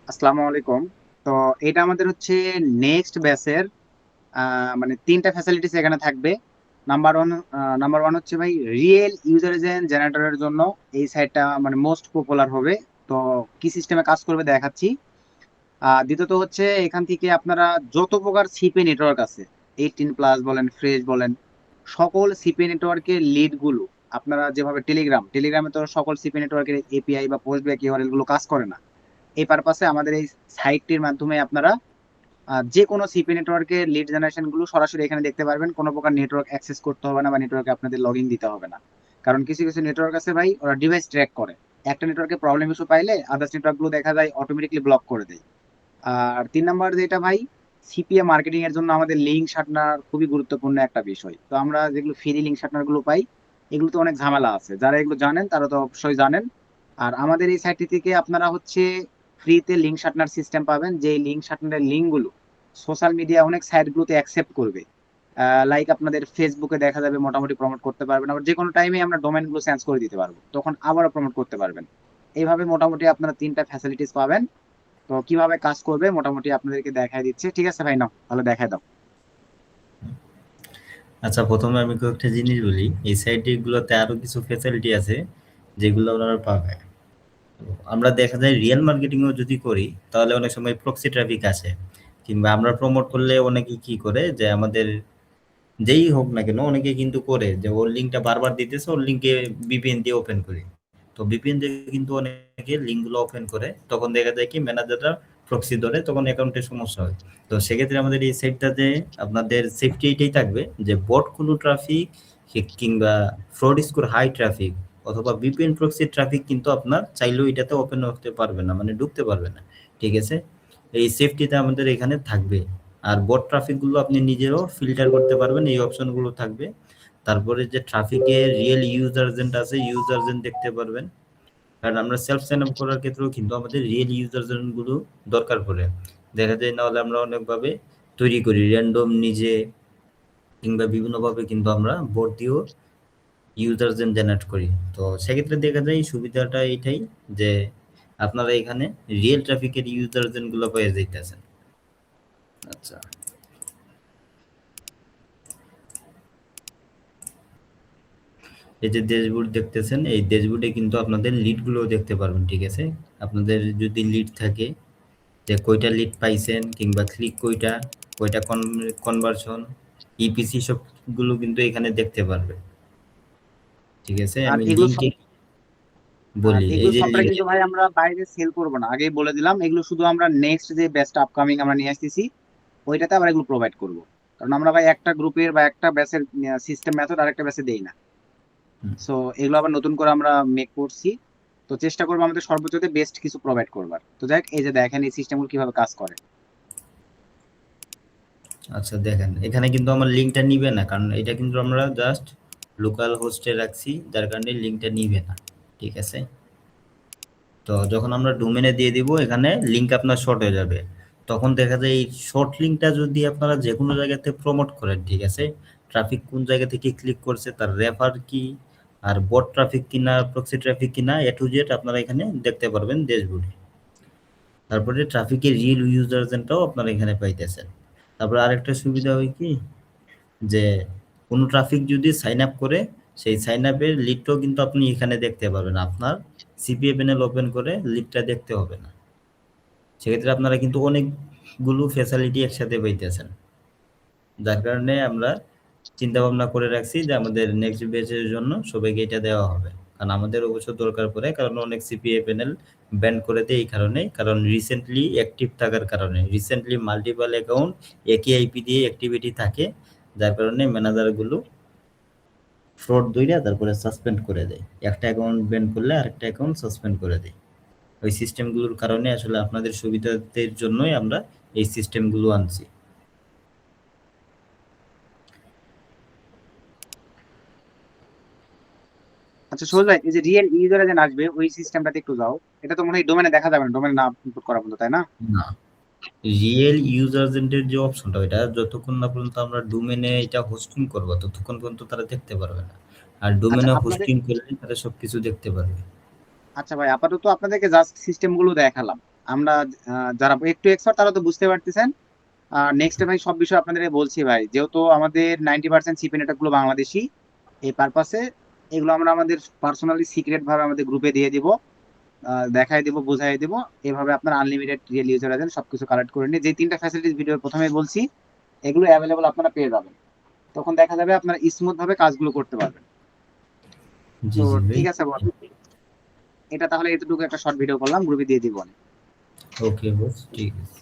আসসালামু আলাইকুম। তো এটা আমাদের হচ্ছে নেক্সট ব্যাচের মানে তিনটা ফ্যাসিলিটিস এখানে থাকবে। নাম্বার ওয়ান হচ্ছে ভাই রিয়েল ইউজার এজেন্ট জেনারেটরের জন্য এই সাইটটা মানে মোস্ট পপুলার হবে। তো কি সিস্টেমে কাজ করবে দেখাচ্ছি। দ্বিতীয়ত হচ্ছে এখান থেকে আপনারা যত প্রকার সিপি নেটওয়ার্ক আছে, 18+ বলেন, ফ্রেশ বলেন, সকল সিপি নেটওয়ার্কের লিড গুলো আপনারা যেভাবে টেলিগ্রামে তো সকল সিপি নেটওয়ার্কের এপিআই বা পোস্ট ব্যাক ইউআরএল গুলো কাজ করে না। এই পারপাসে আমাদের এই সাইটটির মাধ্যমে আপনারা যে কোনো সিপি নেটওয়ার্কের লিড জেনারেশন গুলো সরাসরি এখানে দেখতে পারবেন। কোনো প্রকার নেটওয়ার্ক অ্যাক্সেস করতে হবে না বা নেটওয়ার্কে আপনাদের লগ ইন দিতে হবে না। কারণ কিছু কিছু নেটওয়ার্ক আছে ভাই, ওরা ডিভাইস ট্র্যাক করে। একটা নেটওয়ার্কে প্রবলেম ইস্যু পাইলে আদার্স নেটওয়ার্ক গুলো দেখা যায় অটোমেটিকলি ব্লক করে দেয়। আর 3 নাম্বার যেটা ভাই, সিপিএ মার্কেটিং এর জন্য আমাদের লিঙ্ক সার্টনার খুবই গুরুত্বপূর্ণ একটা বিষয়। তো আমরা যেগুলো ফ্রি লিঙ্ক সার্টনার গুলো পাই, এগুলো তো অনেক ঝামেলা আছে, যারা এগুলো জানেন তারা তো অবশ্যই জানেন। আর আমাদের এই সাইটটি থেকে আপনারা হচ্ছে ফ্রিতে লিঙ্ক সার্টনার সিস্টেম পাবেন, যে লিঙ্ক সার্টনারের লিঙ্ক গুলো সোশ্যাল মিডিয়া অনেক সাইট গুলোতে অ্যাকসেপ্ট করবে। লাইক আপনাদের ফেসবুকে দেখা যাবে মোটামুটি প্রমোট করতে পারবেন, আবার যে কোনো টাইমে আমরা ডোমেন গুলো চেঞ্জ করে দিতে পারবো, তখন আবারও প্রমোট করতে পারবেন। এইভাবে মোটামুটি আপনারা তিনটা ফ্যাসিলিটিস পাবেন। তো কিভাবে কাজ করবে মোটামুটি আপনাদেরকে দেখাই দিচ্ছে। ঠিক আছে ভাই, নাও তাহলে দেখাই দাও। আচ্ছা, প্রথমে আমি কয়েকটা জিনিস বলি। এই সাইটগুলোতে আরো কিছু ফ্যাসিলিটি আছে যেগুলো আপনারা পাবে। আমরা দেখা যায় রিয়েল মার্কেটিংও যদি করি তাহলে অনেক সময় প্রক্সি ট্রাফিক আসে, কিংবা আমরা প্রমোট করলে অনেকে কি করে যে আমাদের যেই হোক না কেন অনেকে কিন্তু করে যে ওর লিঙ্কটা বারবার দিতেছে, ওর লিঙ্কে ভিপিএন দিয়ে ওপেন করি। তো ভিপিএন দিয়ে কিন্তু অনেকে লিঙ্কগুলো ওপেন করে, তখন দেখা যায় কি ম্যানেজাররা প্রক্সি ধরে, তখন অ্যাকাউন্টের সমস্যা হয়। তো সেক্ষেত্রে আমাদের এই সাইটটাতে আপনাদের সেফটি এইটাই থাকবে যে বট কোনো ট্রাফিক কিংবা ফ্রড স্কোর হাই ট্রাফিক অথবা ভিপিএন প্রক্সি ট্রাফিক কিন্তু আপনার চাইলেও এটাতে ওপেন হতে পারবে না, মানে ঢুকতে পারবে না। ঠিক আছে, এই সেফটিটা আমাদের এখানে থাকবে। আর বট ট্রাফিক গুলো আপনি নিজেও ফিল্টার করতে পারবেন, এই অপশন গুলো থাকবে। তারপরে যে ট্রাফিকে রিয়েল ইউজার এজেন্ট আছে, ইউজার এজেন্ট দেখতে পারবেন। কারণ আমরা সেলফ সাইন আপ করার ক্ষেত্রেও কিন্তু আমাদের রিয়েল ইউজার এজেন্ট গুলো দরকার পড়ে। দেখা যায় না হলে আমরা অনেকভাবে তৈরি করি র্যান্ডম নিজে, কিংবা বিভিন্নভাবে কিন্তু আমরা বোট দিয়েও ইউজার এজেন্ট জেনারেট করি। তো সেক্ষেত্রে দেখা যায় সুবিধাটা এইটাই যে আপনারা এখানে রিয়েল ট্রাফিকের ইউজার এজেন্ট গুলো পেয়ে যাইতেছেন। আচ্ছা, এই যে ড্যাশবোর্ড দেখতেছেন, এই ড্যাশবোর্ডে কিন্তু আপনাদের লিডগুলোও দেখতে পারবেন। ঠিক আছে, আপনাদের যদি লিড থাকে যে কয়টা লিড পাইছেন, কিংবা ক্লিক কয়টা, কয়টা কনভার্সন, ইপিসি সবগুলো কিন্তু এখানে দেখতে পারবে। ঠিক আছে, আর আমি এগুলো লিঙ্কে বলি। এই এগুলো যে সফটওয়্যার লিঙ্কে কিন্তু ভাই আমরা বাইরে সেল করবো না, আগেই বলে দিলাম। এগুলো শুধু আমরা নেক্সট যে বেস্ট আপকামিং আমরা নিয়ে আসতেছি, ওইটাতে আবার এগুলো প্রোভাইড করব। কারণ আমরা ভাই একটা গ্রুপের বা একটা ব্যাচের সিস্টেম মেথড আরেকটা ব্যাচে দেই না। সো এগুলো আবার নতুন করে আমরা মেক করছি। তো চেষ্টা করবো আমাদের সর্বোচ্চ বেস্ট কিছু প্রোভাইড করবার। তো যাক, এই যে দেখেন এই সিস্টেমগুলো কিভাবে কাজ করে। আচ্ছা দেখেন, এখানে কিন্তু আমার লিঙ্কটা নিবে না, কারণ এটা কিন্তু আমরা জাস্ট লোকাল হোস্টে রাখছি, যার কারণে লিঙ্কটা নিবে না। ঠিক আছে, তো যখন আমরা ডোমেনে দিয়ে দিব এখানে লিঙ্ক আপনার শর্ট হয়ে যাবে। তখন দেখা যায় এই শর্ট লিঙ্কটা যদি আপনারা যে কোনো জায়গাতে প্রমোট করেন, ঠিক আছে, ট্রাফিক কোন জায়গা থেকে ক্লিক করছে, তার রেফার কি, আর বট ট্রাফিক কিনা প্রক্সি ট্রাফিক কিনা, এ টু জেড আপনারা এখানে দেখতে পারবেন ড্যাশবোর্ডে। তারপরে ট্রাফিকের রিয়েল ইউজারটাও আপনারা এখানে পাইতেছেন। তারপরে আরেকটা সুবিধা হয় কি, যে কোনো ট্রাফিক যদি সাইন আপ করে, সেই সাইন আপের লিডটাও কিন্তু আপনি এখানে দেখতে পারবেন। আপনার সিপিএ প্যানেল ওপেন করে লিডটা দেখতে হবে না। সেক্ষেত্রে আপনারা কিন্তু অনেকগুলো ফ্যাসিলিটি একসাথে পাইতেছেন, যার কারণে আমরা চিন্তা ভাবনা করে রাখছি যে আমাদের নেক্সট ব্যাচের জন্য সবাইকে এটা দেওয়া হবে। কারণ আমাদের অবশ্য দরকার পড়ে, কারণ অনেক সিপিএ প্যানেল ব্যান করে দেয় এই কারণে, কারণ রিসেন্টলি অ্যাক্টিভ থাকার কারণে, রিসেন্টলি মাল্টিপল অ্যাকাউন্ট একই আইপি দিয়ে অ্যাক্টিভিটি থাকে, যার কারণে ম্যানেজারগুলো ফ্রড ধইরা তারপরে সাসপেন্ড করে দেয়। একটা অ্যাকাউন্ট ব্যান করলে আরেকটা অ্যাকাউন্ট সাসপেন্ড করে দেয়। ওই সিস্টেমগুলোর কারণে আসলে আপনাদের সুবিধাদের জন্যই আমরা এই সিস্টেমগুলো আনছি। আচ্ছা সোহেল ভাই, এই যে রিয়েল ইউজার যে আসবে ওই সিস্টেমটাতে একটু যাও। এটা তো মনে হয় ডোমেনে দেখা যাবে না, ডোমেনে না ইনপুট করা পর্যন্ত, তাই না? না, রিয়েল ইউজার এজেন্টের যে অপশনটা, এটা যতক্ষণ না পর্যন্ত আমরা ডোমেনে এটা হোস্টিং করবো ততক্ষণ পর্যন্ত তারা দেখতে পারবে না। আর আচ্ছা ডোমেনে আপনাদের, হোস্টিং করলে তারা সবকিছু দেখতে পারবে। আচ্ছা ভাই আপাতত আপনাদেরকে জাস্ট সিস্টেম গুলো দেখালাম। আমরা যারা একটু এক্সপার্ট তারা তো বুঝতে পারতেছেন। নেক্সট ভাই সব বিষয় আপনাদের বলছি ভাই, যেহেতু আমাদের 90% সিপি নেটওয়ার্ক গুলো বাংলাদেশি, এই পারপাসে এগুলো আমরা আমাদের পার্সোনালি সিক্রেট ভাবে আমাদের গ্রুপে দিয়ে দিব, দেখাই দিব, বুঝাই দিব। এভাবে আপনার আনলিমিটেড রিয়েল ইউজার আছেন, সবকিছু কালেক্ট করে নিয়ে যে তিনটা ফ্যাসিলিটিস ভিডিও প্রথমে বলছি এগুলো অ্যাভেলেবল আপনারা পেয়ে যাবেন। তখন দেখা যাবে আপনারা স্মুথ ভাবে কাজগুলো করতে পারবেন। জি তো জি ভাই। ঠিক আছে বল, এটা তাহলে এতটুকু একটা শর্ট ভিডিও করলাম, গ্রুপে দিয়ে দিব। ওকে বস, ঠিক আছে।